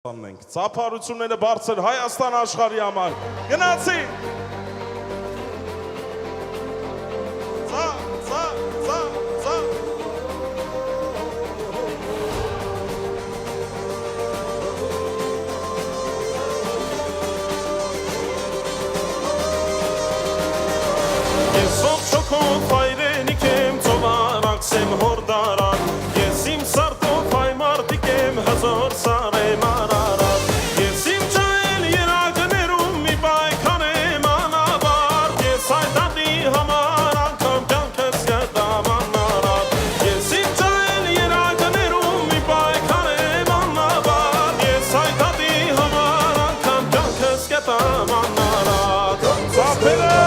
Ենք ծափարությունները բարձր Հայաստան աշխարհի համար գնացի Ես ով շոքով հայրենիք եմ ծովարակս եմ հորդարան Ես իմ սարտով հայ մարդիկ եմ հզոր սարեմ արարատ Ես իմ ճայել երագներում մի պայքան եմ անավարդ Ես հայտատի համար անգամ կյանքս գտամ անարատ Ես իմ ճայել երագներում մի պայքան եմ անավարդ Ես հայտատի համար անգամ կյանքս գտամ անարատ Ծափերը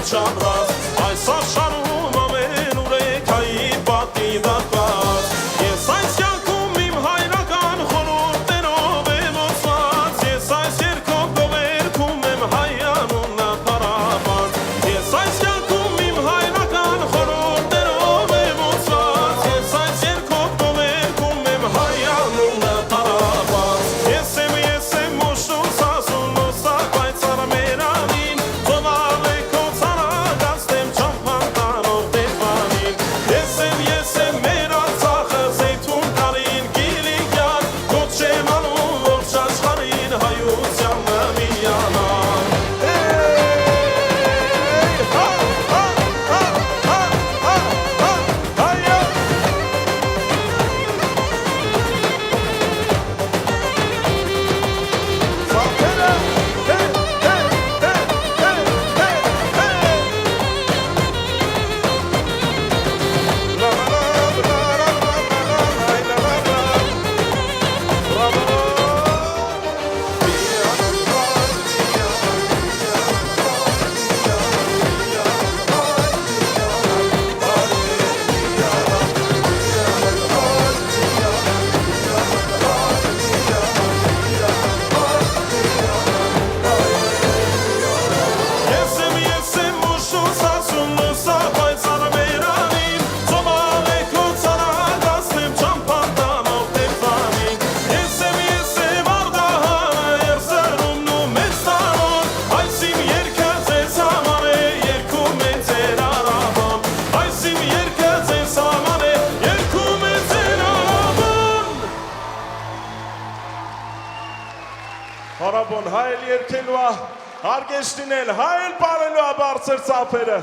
Այս աշխարհում ամեն ուրեք հայի պատի դատված Ես այս կյանքում իմ հայրական խորհուրդներով եմ օծված Ես այս երգով գովերգում եմ հայ անունը փառաբան Ես այս կյանքում իմ հայրական խորհուրդներով եմ օծված Ես այս երգով գովերգում եմ հայ անունը փառաբան Ես եմ մոշուս ասում նոսակ պայծառ մերանին Հարաբոն հայել երկելու հարգեշտին էլ հայել պարելու բարձր ծափերը